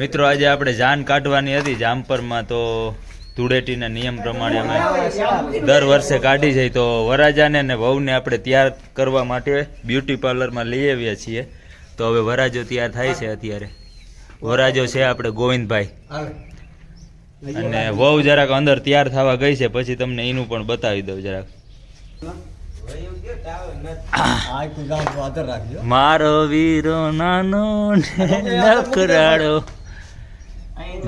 મિત્રો આજે આપણે જાન કાઢવાની હતી જામપરમાં, તો ધૂળેટીના નિયમ પ્રમાણે અમે દર વર્ષે કાઢી જાય. તો વરાજાને ને વહુને આપણે તૈયાર કરવા માટે બ્યુટી પાર્લરમાં લઈ આવ્યા છીએ. તો હવે વરાજો તૈયાર થાય છે. અત્યારે વરાજો છે આપણે ગોવિંદભાઈ, અને વહુ જરાક અંદર તૈયાર થવા ગઈ છે. પછી તમને એનું પણ બતાવી દઉં જરાક. મારો વીરો નાનો નખરાડો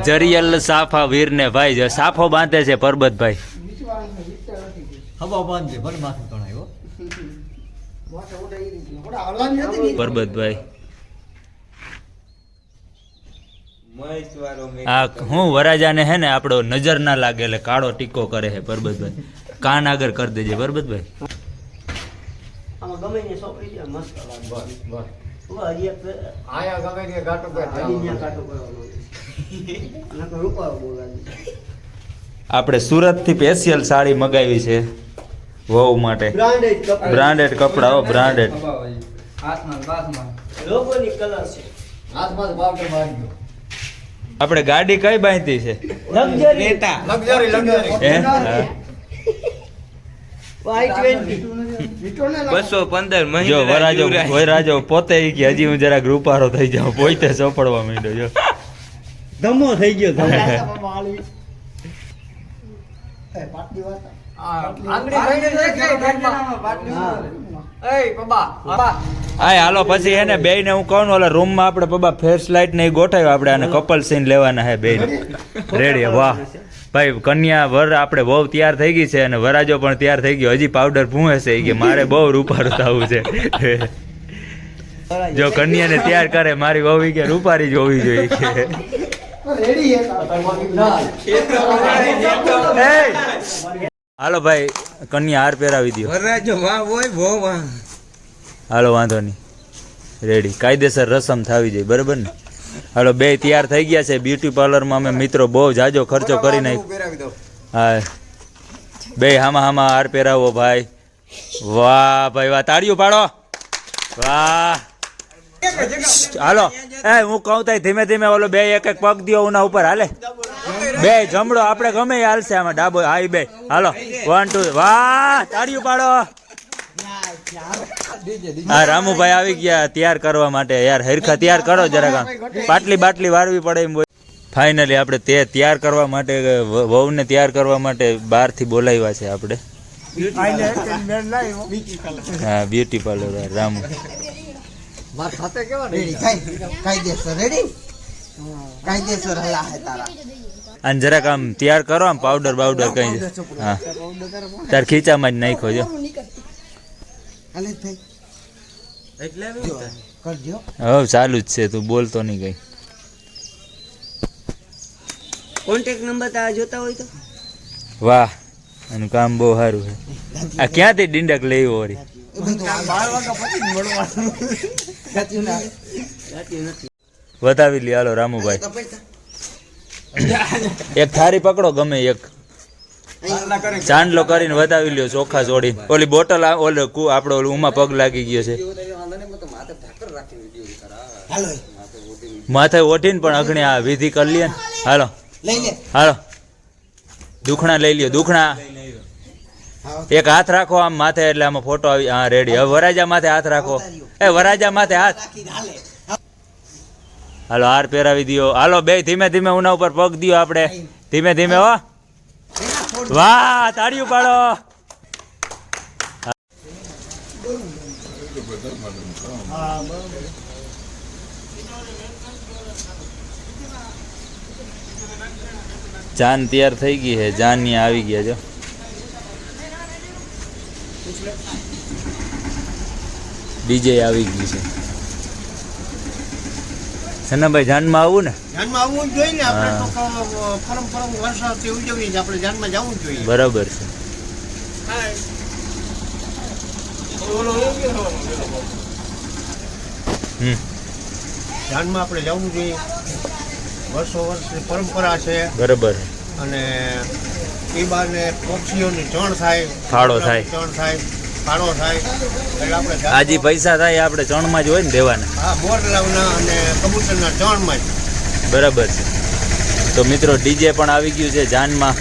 જરિયલ સાફા વીર ને ભાઈ સાફો બાંધે છે પરબતભાઈ. પરબતભાઈ આ હું વરાજાને હે ને આપણો નજર ના લાગે એટલે કાળો ટીકો કરે છે પરબતભાઈ. કાન આગળ કરી દેજે પરબતભાઈ. આપણે સુરત થી સ્પેશિયલ સાડી મગાવી છે વહુ માટે. બ્રાન્ડેડ કપડા, બ્રાન્ડેડ. આપણે ગાડી કઈ બાંધી છે? જો વરાજો પોતે કે હજી હું જરાક રૂપારો થઈ જાઉં, પોતે ચોપડવા માંડ્યો. જો ધમો થઈ ગયો. હાલો પછી હે ને બે ને હું કહું ઓલા રૂમ માં આપણે પપ્પા ફેસ લાઇટ ને ગોઠવ્યો. આપણે આને કપલ સીન લેવાના હે બે રેડી. વાહ ભાઈ, કન્યા વર આપણે બહુ તૈયાર થઈ ગઈ છે અને વરાજો પણ તૈયાર થઈ ગયો. હજી પાવડર ભૂંવે છે કે મારે બહુ રૂપારું થવું છે. જો કન્યા ને તૈયાર કરે મારી વહુ કે રૂપારી જ હોવી જોઈએ કે. હાલો ભાઈ કન્યા હાર પહેરાવી દો. હાલો વાંધો નહીં, રેડી. કાયદેસર રસમ થવી જોઈએ, બરાબર ને? હાલો બે તૈયાર થઈ ગયા છે. બ્યુટી પાર્લરમાં અમે મિત્રો બહુ જાજો ખર્ચો કરી નાખ્યો. હા બે હામાં હાર પહેરાવો ભાઈ. વાહ ભાઈ વાહ, તાળીઓ પાડો. વાહ. હાલો હું કહું તા ધીમે ધીમે ઓલો બે એક એક પગ દિયો ઉના ઉપર. હાલે બે જમડો આપણે ગમે હાલશે આમાં. ડાબો હા બે. હાલો 1 2. વાહ, તાળીઓ પાડો. હા રામુભાઈ આવી ગયા તૈયાર કરવા માટે. યાર હરખા તૈયાર કરો જરાક, બાટલી વારવી પડે એમ. ફાઇનલી આપણે તે તૈયાર કરવા માટે વહુને તૈયાર કરવા માટે બહારથી બોલાવ્યા છે આપણે. હા બ્યુટી પાર્લર રામુ. અને જરાક આમ તૈયાર કરો, આમ પાવડર બાવડર કઈ. હા તાર ખીચામાં જ નાખો. જો હવે ચાલુ જ છે, તું બોલતો નહીં કઈ. કોન્ટેક્ટ નંબર તારા જોતા હોય તો. વાહ, એનું કામ બહુ સારું છે. આ ક્યાંથી ડીંડક લેવો વળી? વધાવી લે. હાલો રામુભાઈ એક થારી પકડો, ગમે એક ચાંદલો કરીને વધાવી લ્યો. ચોખા જોડીને ઓલી બોટલ આપડે ઉમાં પગ લાગી ગયો છે. માથે ઓઠીને પણ અઘણી આ વિધિ કરી લે. હાલો હાલો દુખણા લઈ લ્યો. દુખણા એક હાથ રાખો આમ માથે, એટલે આમાં ફોટો આવી. હા રેડી. હવે વરાજા માથે હાથ રાખો. એ વરાજા માથે હાથ. હાલો હાર પહેરાવી દો. હાલો બે ધીમે ધીમે ઉના ઉપર પગ દિયો આપણે. ધીમે ધીમે. હો વાહ, તાળીઓ પાડો. જાન તૈયાર થઈ ગઈ છે. જાન ની આવી ગયા. જો ડીજે આવી ગયું છે. સનાભાઈ જાનમાં આવું ને? જાનમાં આવવું જોઈએ ને. આપણે તો ફરમ વર્ષોથી ઉજવીએ છીએ, આપણે જાનમાં જવું જોઈએ. બરાબર છે. જાનમાં આપણે જવું જોઈએ. વર્ષો વર્ષની પરંપરા છે. બરાબર. અને એ બાને પક્ષીઓની ચણ થાય, ફાળો થાય, ચણ થાય, ફાળો થાય. એટલે આપણે આજી પૈસા થાય આપણે ચણમાં જ હોય ને દેવાના. હા, મોરલાવના અને કબૂતરના ચણમાં જ. બરાબર છે. તો મિત્રો ડીજે પણ આવી ગયું છે જાનમાં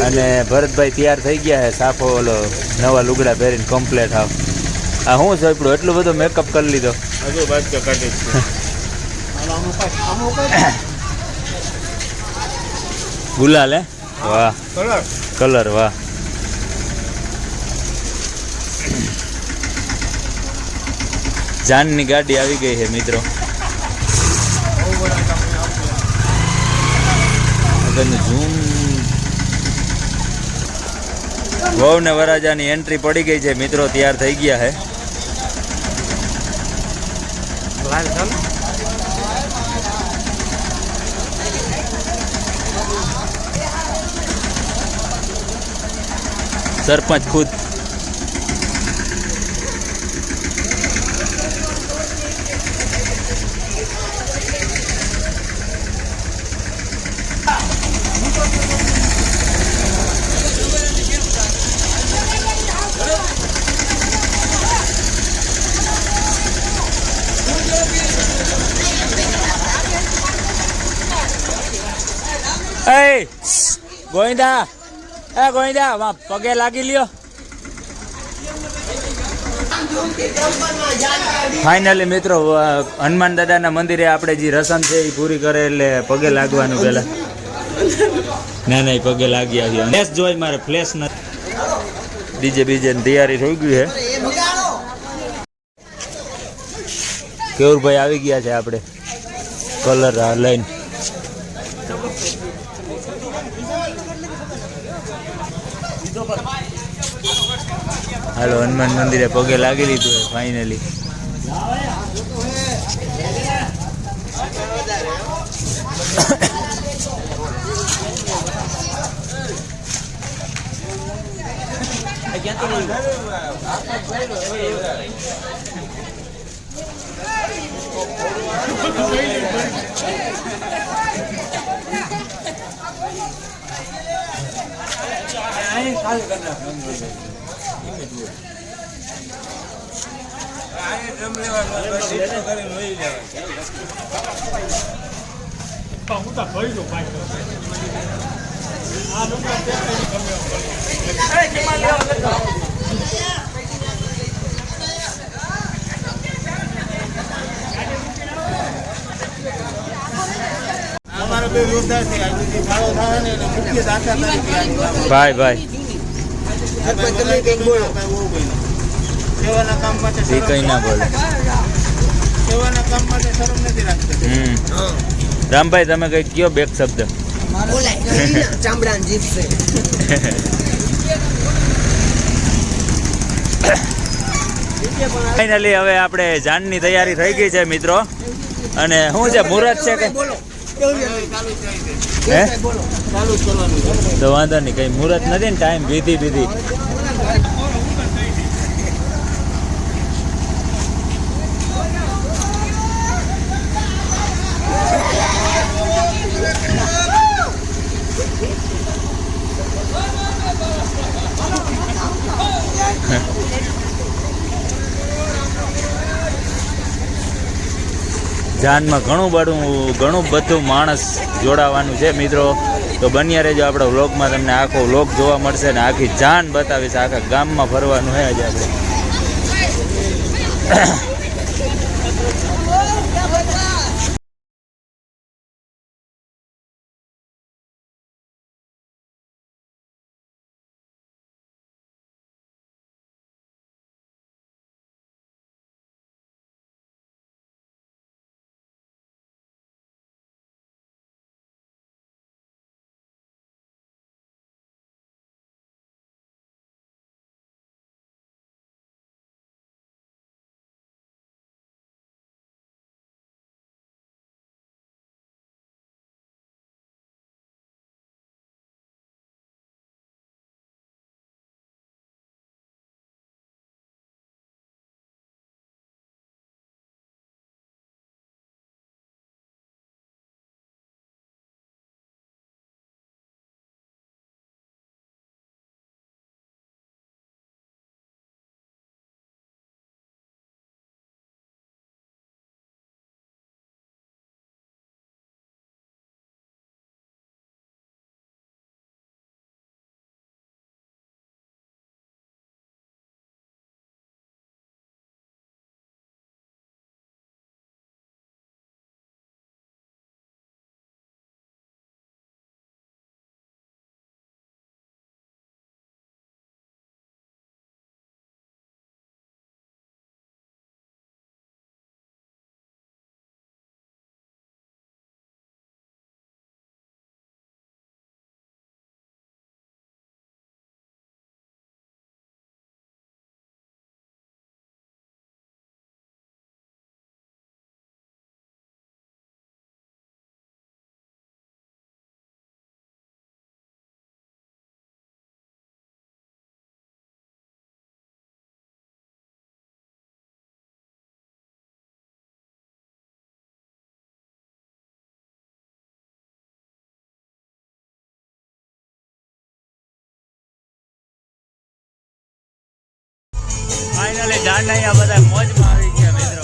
અને ભરતભાઈ તૈયાર થઈ ગયા છે સાફો ઓલો નવા લુગડા પહેરીને કમ્પ્લેટ આવ. આ હું સાંભળ્યું એટલું બધું મેકઅપ કરી લીધો. હજુ બાજુ કાઢી છે. ગુલાલ હે વાહ કલર કલર વાહ. જાનની ગાડી આવી ગઈ છે મિત્રો. આગળનું ઝૂમ. વહુ ને વરાજાની એન્ટ્રી પડી ગઈ છે મિત્રો. તૈયાર થઈ ગયા છે. સરપંચ ખુદ. એ ગોવિંદા ગોવિંદા વાહ પગે લાગી લ્યો. ફાઇનલી મિત્રો હનુમાન દાદાના મંદિરે આપણે જે રસમ છે એ પૂરી કરે એટલે પગે લાગવાનું પેલા. ના ના પગે લાગી આવ્યા. ફ્લેશ જોઈ મારે ફ્લેશ નથી. ડીજે બીજે તૈયારી થઈ ગઈ છે. કેવુરભાઈ આવી ગયા છે આપણે કલર લઈને. હાલો હનુમાન મંદિરે પગે લાગી લીધું છે ફાઇનલી. ભાઈ ભાઈ સેવાના કામ માટે એ કઈ ના બોલે. સેવાના કામ માટે શરમ નથી રાખતા. રામભાઈ તમે કઈ કયો બેક શબ્દ. ફાઇનલી હવે આપણે જાનની તૈયારી થઈ ગઈ છે મિત્રો. અને શું છે મુહૂર્ત છે કે હે તો વાંધો નહીં કઈ મુહૂર્ત નથી ને ટાઈમ વિધિ જાનમાં ઘણું બધું માણસ જોડાવાનું છે મિત્રો. તો બન્યા રહેજો આપણા વ્લોગમાં. તમને આખો વ્લોગ જોવા મળશે ને આખી જાન બતાવીશ. આખા ગામમાં ફરવાનું છે આજે આપણે. ગાંડા અહીંયા બધા મોજમાં આવી ગયા મિત્રો.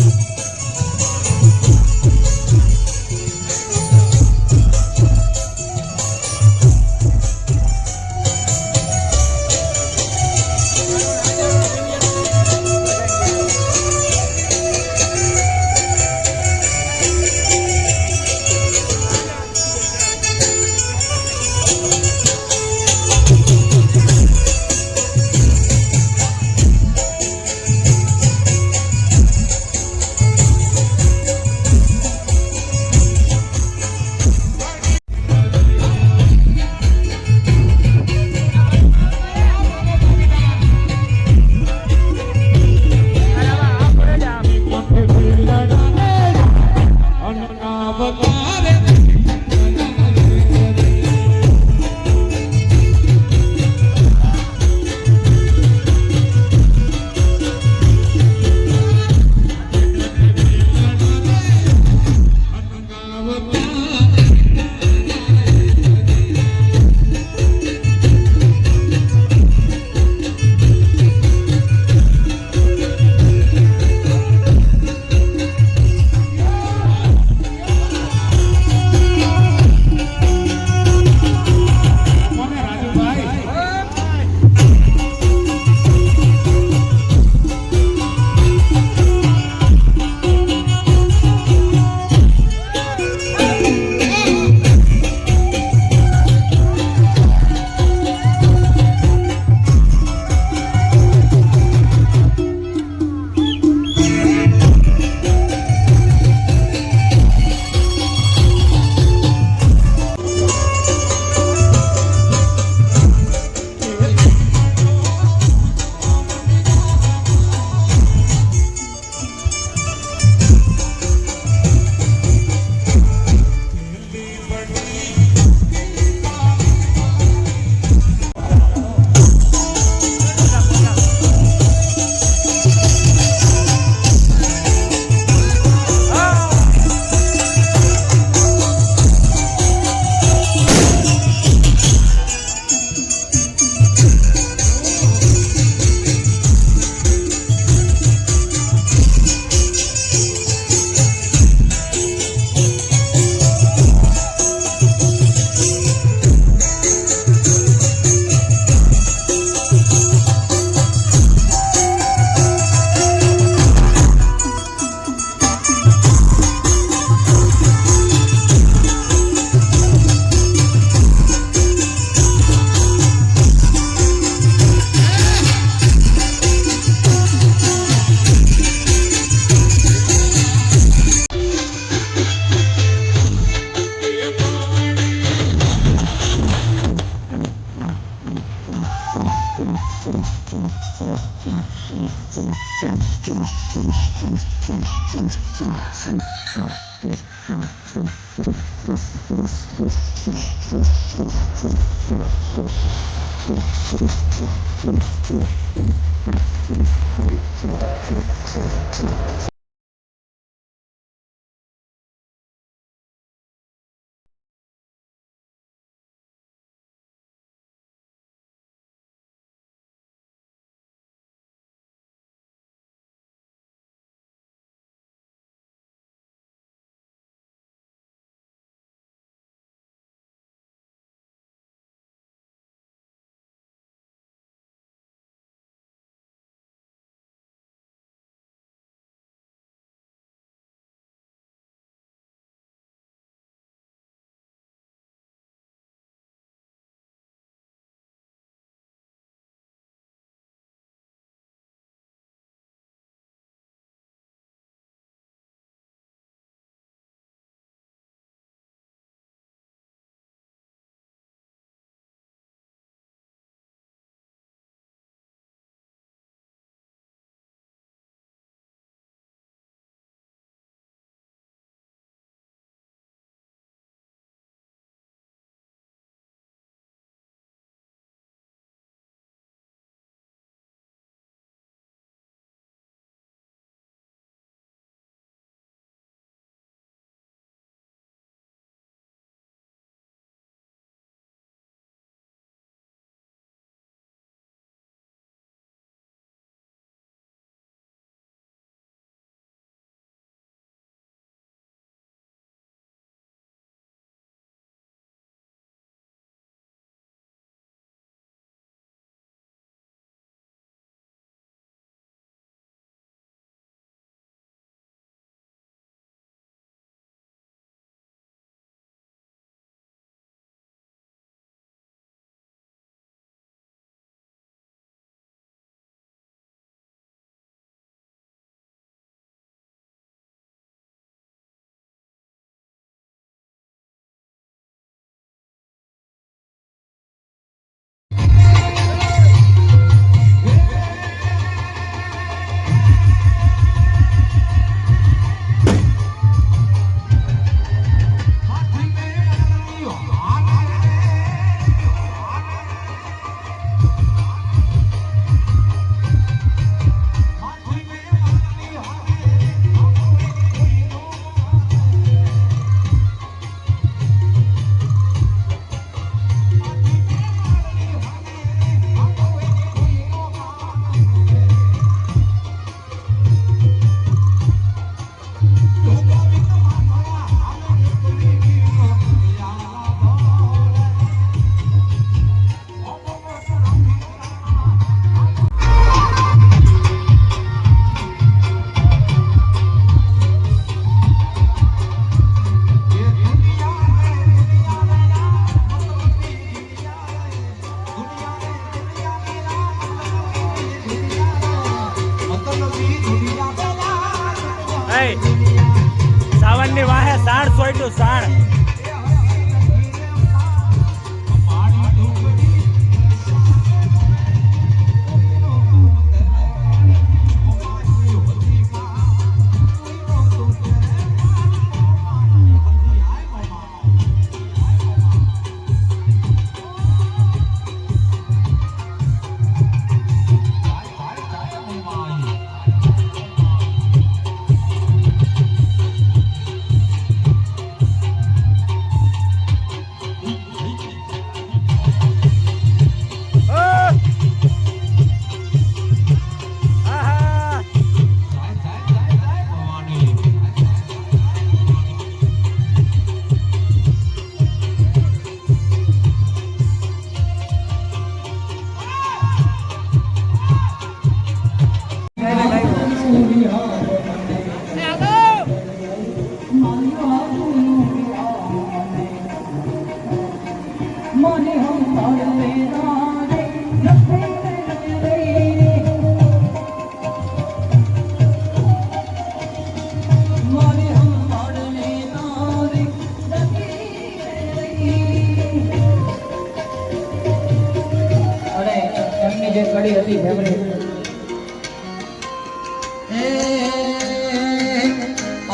જે કડી હતી ફેવરેટ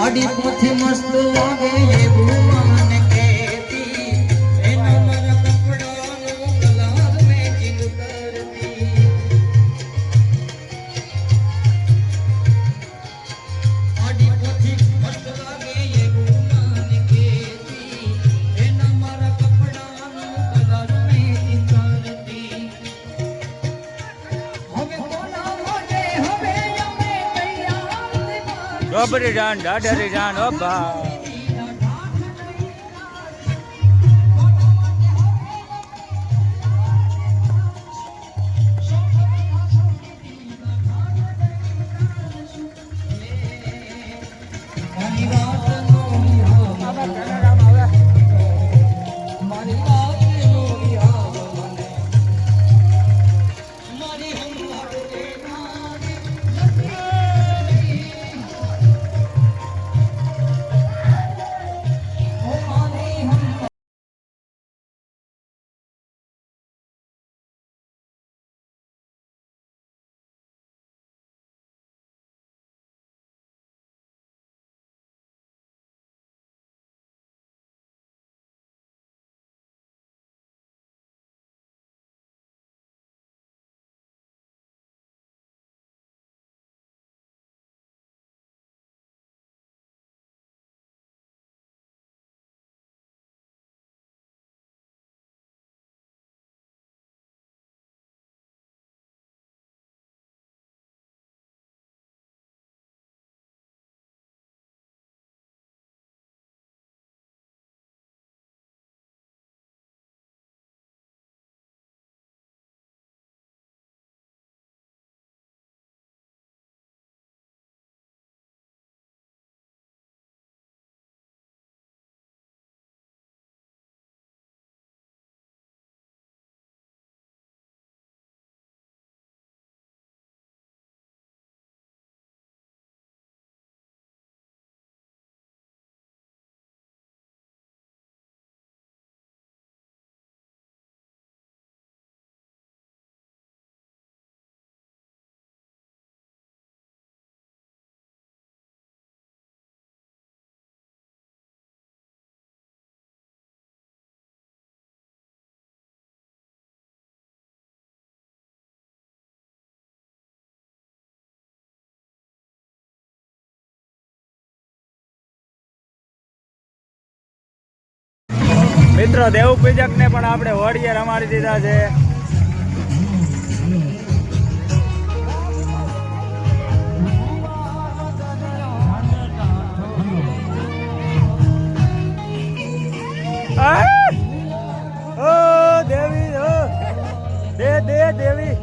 આડી પોથી મસ્ત લાગે એવું મને કહેતી એના મારા કપડાનો કલર મેચિંગ કરતી આડી પોથી મસ્ત લાગે એવું મને કહેતી એના મારા કપડાનો કલર મેચિંગ કરતી હવે કોના મોઢે હવે અમે તૈયાર ડોબરી જાન દાડરી જાન ઓ બા મારી વાત નો મારી વાત નો યાદ મને મારી હંગાડે મિત્રો દેવ પૂજક ને પણ આપણે હોડીએ રમાડી દીધા છે ઓ દેવી ઓ દે દે દેવી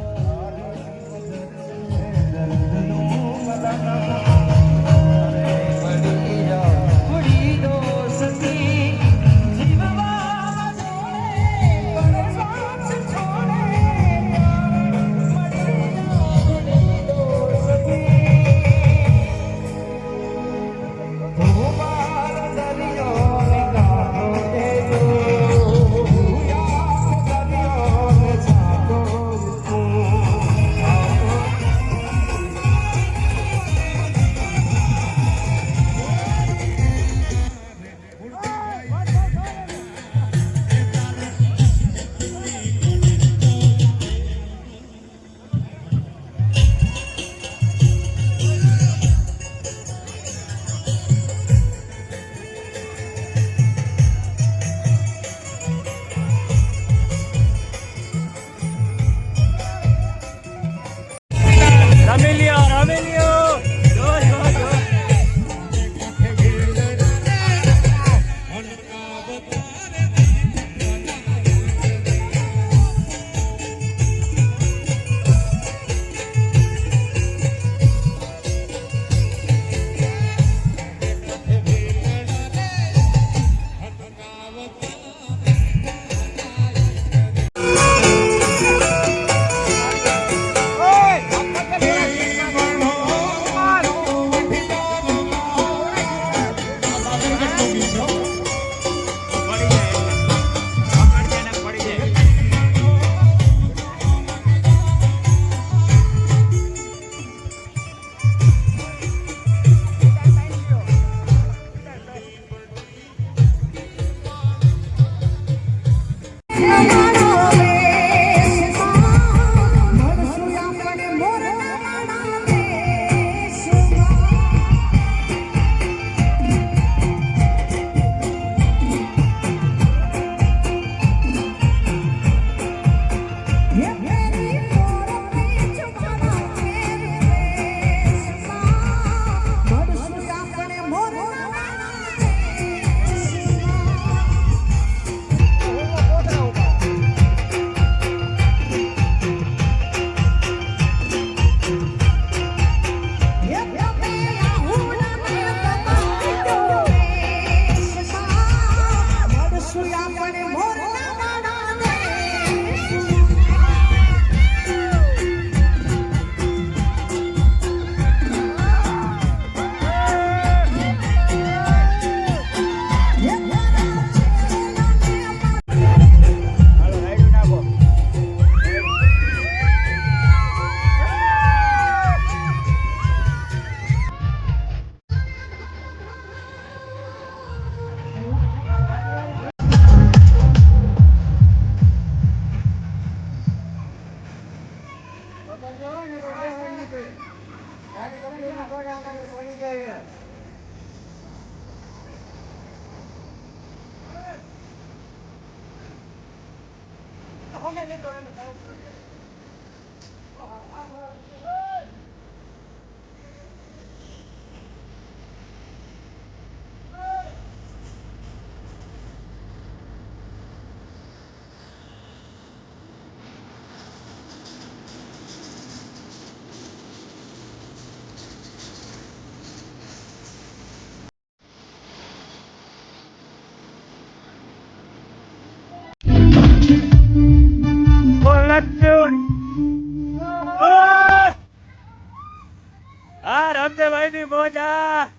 હા રામદેવભાઈ ની મોજા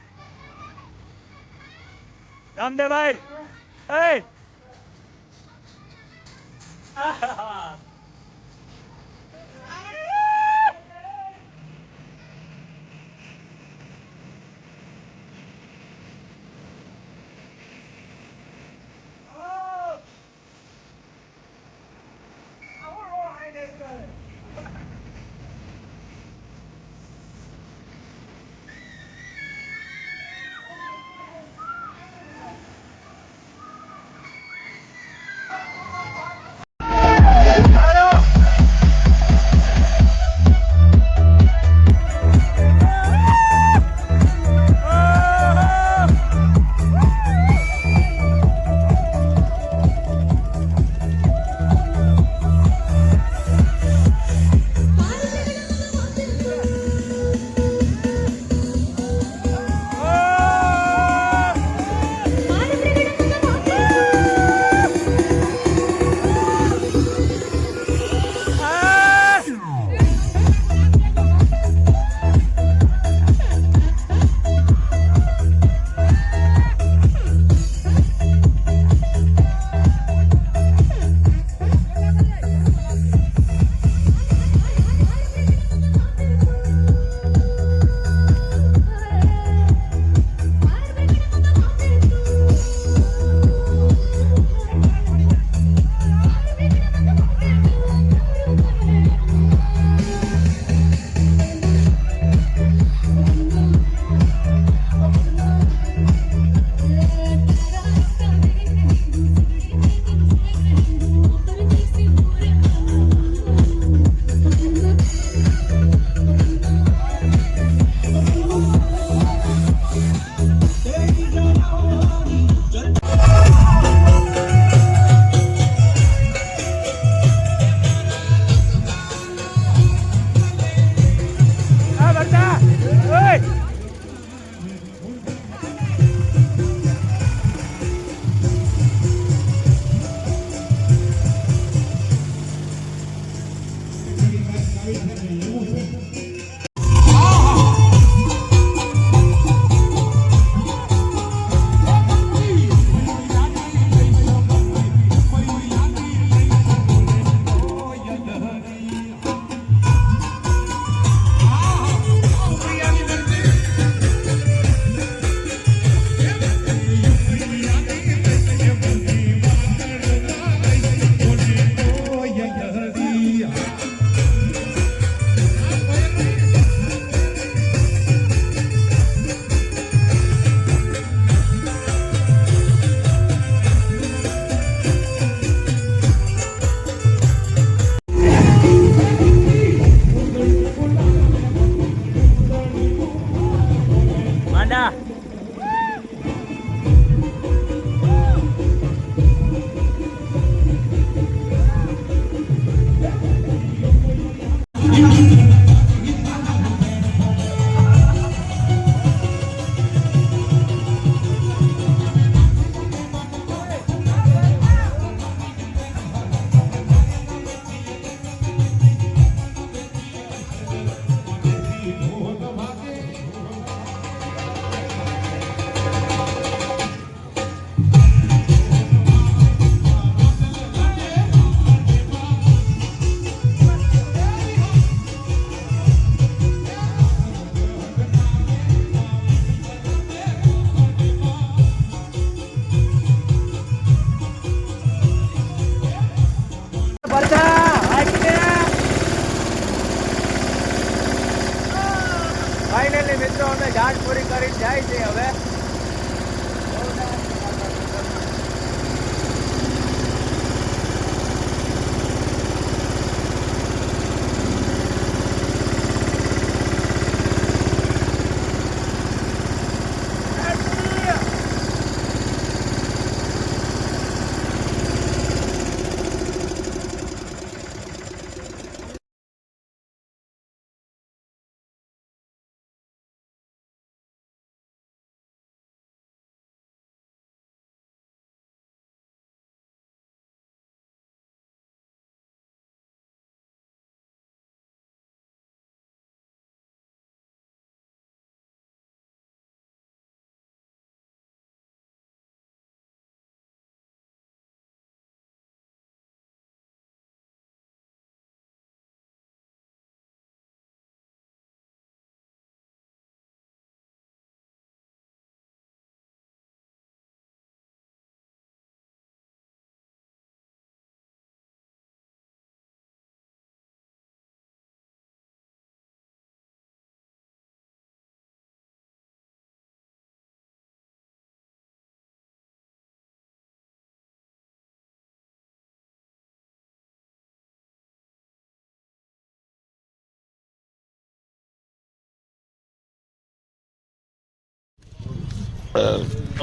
રામદેવભાઈ એ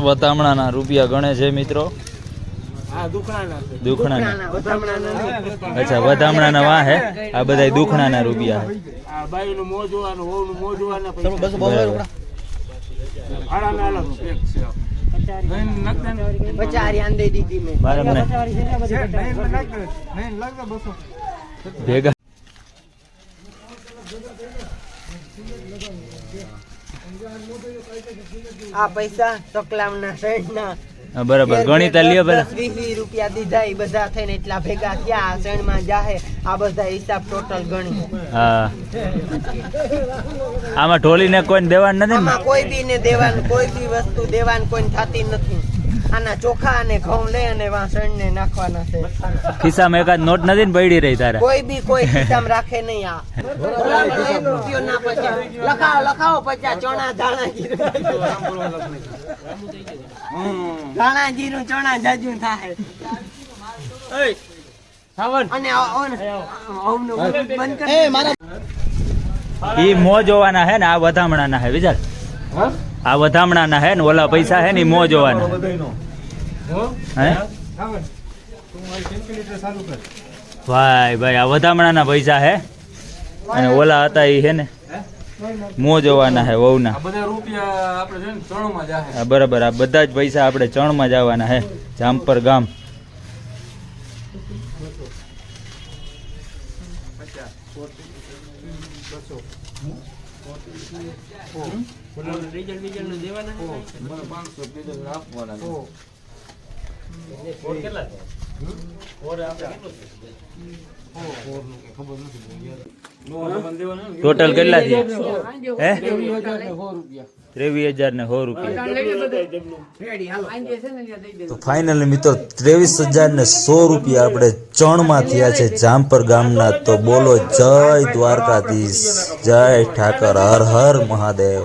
વતામણાના રૂપિયા ગણે છે મિત્રો. હા દુખણાના છે. દુખણાના. વધામણાના અચ્છા વધામણાના વાહ હે. આ બધા દુખણાના રૂપિયા હે. આ બાઈનું મોં જોવાનું, વહુનું મોં જોવાના પૈસા. બરાબર. ભાડાના અલગ છે. નહીં, નકદા નહીં. પચારી આંદે દીધી મેં મારે મને ભેગા આ પૈસા ચોકલામના શેઠના હા, બરાબર ગણિતા લ્યો પેલા. 20 રૂપિયા દીધા ઈ બધા થઈને એટલા ભેગા થયા આ શેણમાં જાહે આ બધા હિસાબ ટોટલ ગણી હા આમાં ઢોલીને કોઈને દેવાનું નથી ને. આમાં કોઈ બી ને દેવાનું કોઈ બી વસ્તુ દેવાનું કોઈ થતી નથી આના ચોખા અને ઘઉં લઈ અને વા શેણ ને નાખવાના છે ખિસ્સામાં એકાદ નોટ નથી ને પડી રહી તારા. કોઈ બી કોઈ ખિસ્સામાં રાખે નહીં આ રૂપિયો ના પચે લખાવો 50 ચોણા ધાણા જીરું ધાણા જીરું ચોણા જાજુ થાય અને ઓમનું બંધ કરી ઈ મો જોવાના હે ને આ વધામણાના હે વિચાર. આ વધામણાના હે ને ઓલા પૈસા હે ને ઈ મો જોવાના હે. ભાઈ ભાઈ આ વધામણાના પૈસા હે અને ઓલા હતા ઈ હે ને મો જોવાના હે વહુના. હા, બરાબર આ બધા જ પૈસા આપણે ચણમાં જવાના હે જામપર ગામ. ટોટલ કેટલા થયા હે 23,000 ને 100 રૂપિયા. તો ફાઇનલી મિત્રો 23,000 ને 100 રૂપિયા આપણે ચણમાં થયા છે જામપર ગામના. તો બોલો જય દ્વારકાધીશ, જય ઠાકર, હર હર મહાદેવ.